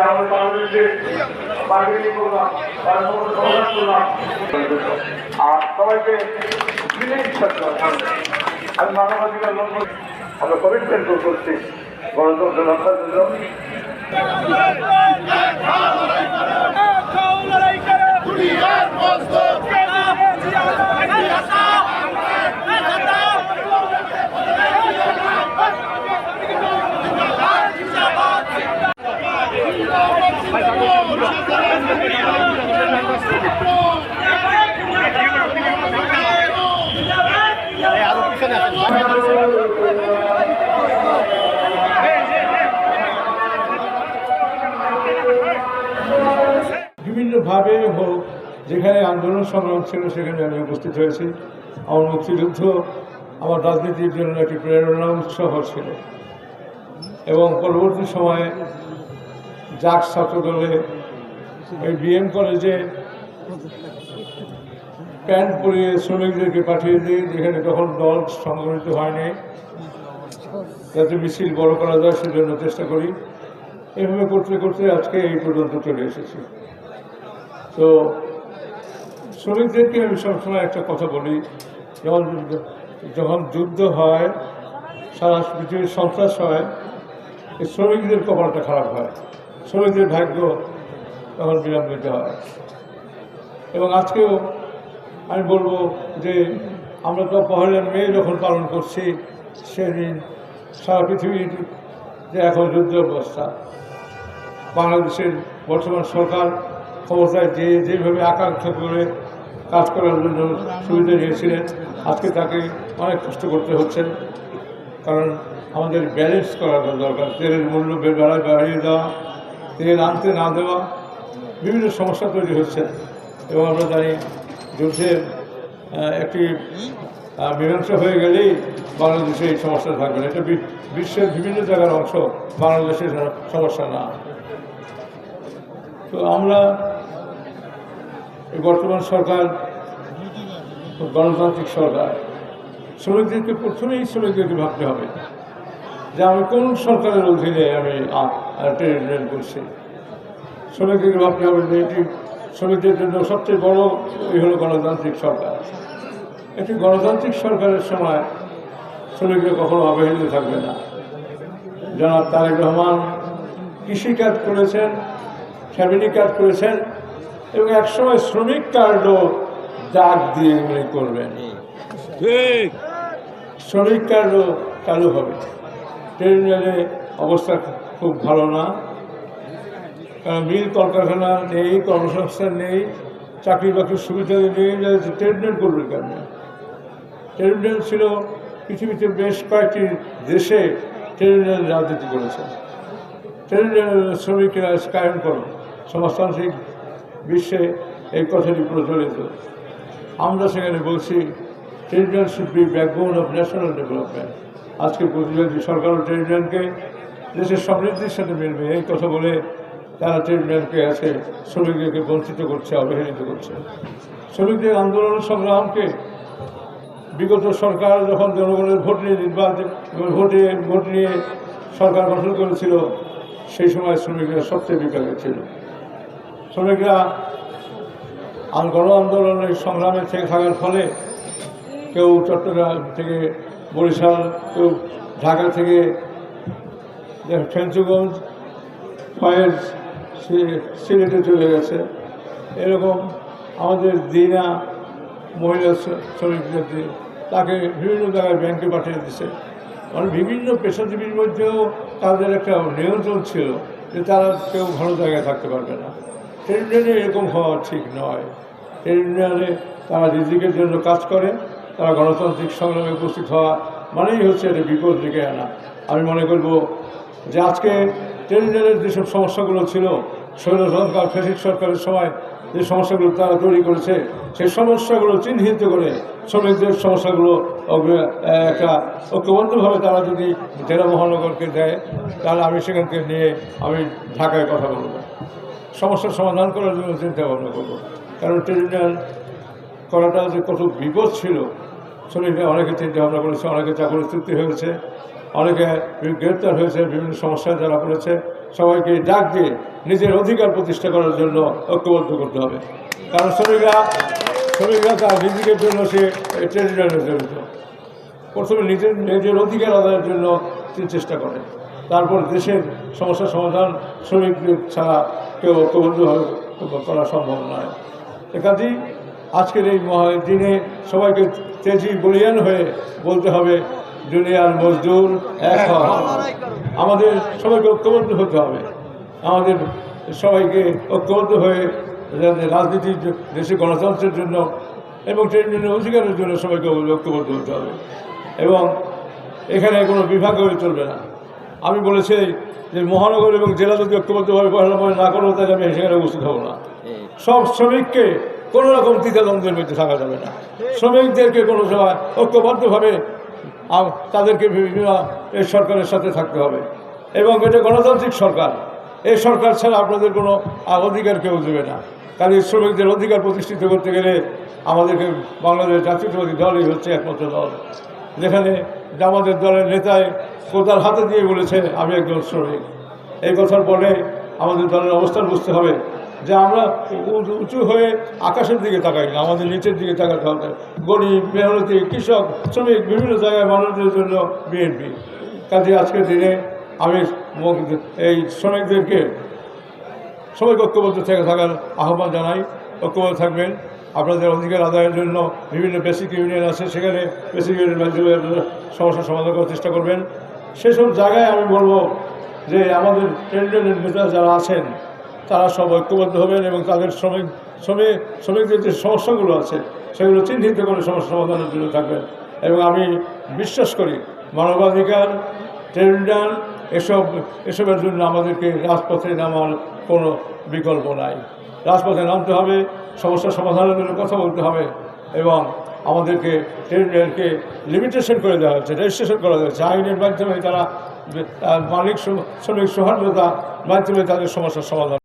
আমাদের বাংলাদেশে বার্গেনিং করলাম, তার সমাধান করলাম। আর সবাইকে মিলে আমি মানবাধিকার লঙ্ঘন আমরা কমিটমেন্ট করছি গণতন্ত্র রক্ষার জন্য। বিভিন্নভাবে হোক, যেখানে আন্দোলন সংগ্রাম ছিল সেখানে আমি উপস্থিত হয়েছি। আমার মুক্তিযুদ্ধ আমার রাজনীতির জন্য একটি প্রেরণা উৎসাহ ছিল এবং পরবর্তী সময়ে জাক ছাত্র দলে ওই বিএম কলেজে প্যান্ট পরিয়ে শ্রমিকদেরকে পাঠিয়ে দিই, যেখানে তখন দল সংগঠিত হয়নি, যাতে মিছিল বড় করা যায় সেজন্য চেষ্টা করি। এভাবে করতে করতে আজকে এই পর্যন্ত চলে এসেছি। তো শ্রমিকদেরকে আমি সবসময় একটা কথা বলি, যখন যুদ্ধ হয়, সারা পৃথিবীর সন্ত্রাস হয়, এই শ্রমিকদের কপালটা খারাপ হয়, শ্রমিকদের ভাগ্য তখন বিলম্বিত হয়। এবং আজকেও আমি বলবো যে আমরা তো 1 মে যখন পালন করছি, সেদিন সারা পৃথিবীর যে এখন যুদ্ধ অবস্থা, বাংলাদেশের বর্তমান সরকার ক্ষমতায় যেভাবে আকাঙ্ক্ষা করে কাজ করার জন্য সুবিধা নিয়েছিলেন, আজকে তাকে অনেক কষ্ট করতে হচ্ছে। কারণ আমাদের ব্যালেন্স করার দরকার। তেলের মূল্য বাড়িয়ে দেওয়া, তেল আনতে না দেওয়া, বিভিন্ন সমস্যা তৈরি হচ্ছে। এবং আমরা জানি যুদ্ধের একটি মীমাংসা হয়ে গেলেই বাংলাদেশে এই সমস্যা থাকবে না। এটা বিশ্বের বিভিন্ন জায়গার অংশ, বাংলাদেশের সমস্যা না। তো আমরা বর্তমান সরকার গণতান্ত্রিক সরকার, শ্রমিকদেরকে প্রথমেই শ্রমিকদেরকে ভাবতে হবে যে আমি কোন সরকারের অধীনে আমি ট্রেড ইউনিয়ন করছি। শ্রমিকদেরকে ভাবতে হবে যে এটি শ্রমিকদের জন্য সবচেয়ে বড় হলো গণতান্ত্রিক সরকার। একটি গণতান্ত্রিক সরকারের সময় শ্রমিকরা কখনো অবহেলিত থাকবে না। জনাব তারেক রহমান কৃষিকাজ করেছেন, ফ্যামিলি কাজ করেছেন এবং একসময় শ্রমিক কার্ডও ডাক দিয়ে উনি করবেন। শ্রমিক কার্ডও চালু হবে। ট্রেড ইউনিয়নের অবস্থা খুব ভালো না, কারণ মিল কলকারখানা নেই, কর্মসংস্থান নেই, চাকরি বাকরির সুবিধা নেই। ট্রেড ইউনিয়ন করবে কেন? ট্রেড ইউনিয়ন ছিল পৃথিবীতে বেশ কয়েকটি দেশে ট্রেড ইউনিয়ন রাজনীতি করেছে। ট্রেড ইউনিয়নের শ্রমিকেরা কায়েম করো, সমাজতান্ত্রিক বিশ্বে এই কথাটি প্রচলিত। আমরা সেখানে বলছি trade union should be backbone of national development. আজকে প্রতিবাদী সরকার ট্রেড ইউনিয়নকে দেশের সমৃদ্ধির সাথে মিলবে এই কথা বলে তারা ট্রেড ইউনিয়নকে আছে শ্রমিকদেরকে বঞ্চিত করছে, অবহেলিত করছে। শ্রমিকদের আন্দোলন সংগ্রামকে বিগত সরকার যখন জনগণের ভোট নিয়ে ভোট নিয়ে সরকার গঠন করেছিল, সেই সময় শ্রমিকরা সবচেয়ে বিপাকে ছিল। শ্রমিকরা গণ আন্দোলনের সংগ্রামে থেকে থাকার ফলে কেউ চট্টগ্রাম থেকে বরিশাল, কেউ ঢাকা থেকে ফেঞ্চুগঞ্জ, ফয়েজ সিলেটে চলে গেছে। এরকম আমাদের দিনা মহিলা শ্রমিকদের তাকে বিভিন্ন জায়গায় ব্যাংকে পাঠিয়ে দিচ্ছে। মানে বিভিন্ন পেশাজীবীর মধ্যেও তাদের একটা নিয়ন্ত্রণ ছিল যে তারা কেউ ভালো জায়গায় থাকতে পারবে না। ট্রেড ইউনিয়নে এরকম হওয়া ঠিক নয়। ট্রেড ইউনিয়নে তারা রিজিকের জন্য কাজ করে, তারা গণতান্ত্রিক সংগ্রামে উপস্থিত হওয়া মানেই হচ্ছে এটা বিপদ ডেকে আনা। আমি মনে করব যে আজকে ট্রেড ইউনিয়নের যেসব সমস্যাগুলো ছিল, স্বৈরতন্ত্র ফ্যাসিস্ট সরকারের সময় যে সমস্যাগুলো তারা তৈরি করেছে, সেই সমস্যাগুলো চিহ্নিত করে শ্রমিকদের সমস্যাগুলো একটা ঐক্যবদ্ধভাবে তারা যদি জেলা মহানগরকে দেয়, তাহলে আমি সেখানকে নিয়ে আমি ঢাকায় কথা বলব, সমস্যার সমাধান করার জন্য চিন্তা ভাবনা করবো। কারণ ট্রেড ইউনিয়ন করাটা যে কত বিপদ ছিল, শ্রমিকরা অনেকে চিন্তা ভাবনা করেছে, অনেকে চাকরি চুক্তি হয়েছে, অনেকে গ্রেপ্তার হয়েছে, বিভিন্ন সমস্যায় যারা পড়েছে, সবাইকে ডাক দিয়ে নিজের অধিকার প্রতিষ্ঠা করার জন্য ঐক্যবদ্ধ করতে হবে। কারণ শ্রমিকরা তার নিজেদের জন্য সে ট্রেড ইউনিয়নে জড়িত। প্রথমে নিজের অধিকার আদায়ের জন্য তিনি চেষ্টা করেন, তারপর দেশের সমস্যার সমাধান শ্রমিকদের ছাড়া কেউ ঐক্যবদ্ধভাবে করা সম্ভব নয়। কাজেই আজকের এই দিনে সবাইকে তেজি বলিয়ান হয়ে বলতে হবে, দুনিয়ার মজদুর এক হওয়া। আমাদের সবাইকে ঐক্যবদ্ধ হতে হবে, আমাদের সবাইকে ঐক্যবদ্ধ হয়ে রাজনীতির দেশে গণতন্ত্রের জন্য এবং ট্রেড ইউনিয়নের অধিকারের জন্য সবাইকে ঐক্যবদ্ধ হতে হবে। এবং এখানে কোনো বিভাগ হয়ে চলবে না। আমি বলেছি যে মহানগর এবং জেলা যদি ঐক্যবদ্ধভাবে পড়াশোনা না করবো তাহলে আমি সেখানে উপস্থিত হব না। সব শ্রমিককে কোনো রকম দ্বিধাদ্বন্দ্বের মধ্যে থাকা যাবে না। শ্রমিকদেরকে কোনো সময় ঐক্যবদ্ধভাবে তাদেরকে বিভিন্ন এই সরকারের সাথে থাকতে হবে। এবং এটা গণতান্ত্রিক সরকার, এই সরকার ছাড়া আপনাদের কোনো অধিকার কেউ দেবে না। কাজে শ্রমিকদের অধিকার প্রতিষ্ঠিত করতে গেলে আমাদেরকে বাংলাদেশ জাতীয়তাবাদী দলই হচ্ছে একমাত্র দল, যেখানে আমাদের দলের নেতায় কোদাল হাতে দিয়ে বলেছে আমি একজন শ্রমিক। এই কথার পরে আমাদের দলের অবস্থান বুঝতে হবে যে আমরা উঁচু হয়ে আকাশের দিকে তাকাই না, আমাদের নিচের দিকে তাকাতে হবে। গরিব, মেহনতি, কৃষক, শ্রমিক, বিভিন্ন জায়গায় মানুষদের জন্য বিএনপি। কাজে আজকের দিনে আমি এই শ্রমিকদেরকে সবাই ঐক্যবদ্ধ থেকে থাকার আহ্বান জানাই। ঐক্যবদ্ধ থাকবেন, আপনাদের অধিকার আদায়ের জন্য বিভিন্ন বেসিক ইউনিয়ন আছে, সেখানে বেসিক ইউনিয়ন মাধ্যমে আপনারা সমস্যার সমাধান করার চেষ্টা করবেন। সেসব জায়গায় আমি বলবো যে আমাদের ট্রেড ইউনিয়নের নেতা যারা আছেন তারা সব ঐক্যবদ্ধ হবেন এবং তাদের শ্রমিকদের যে সমস্যাগুলো আছে সেগুলো চিহ্নিত করে সমস্যা সমাধানের জন্য থাকবেন। এবং আমি বিশ্বাস করি মানবাধিকার, ট্রেড ইউনিয়ন এসবের জন্য আমাদেরকে রাজপথে নামার কোনো বিকল্প নাই। রাজপথে নামতে হবে, সমস্যার সমাধানের জন্য কথা বলতে হবে এবং আমাদেরকে ট্রেড ইউনিয়নকে লিমিটেশন করে দেওয়া হচ্ছে, রেজিস্ট্রেশন করা হচ্ছে। আইনের মাধ্যমে তারা মালিক শ্রমিক সৌহার্দ্যতা মাধ্যমে তাদের সমস্যার সমাধান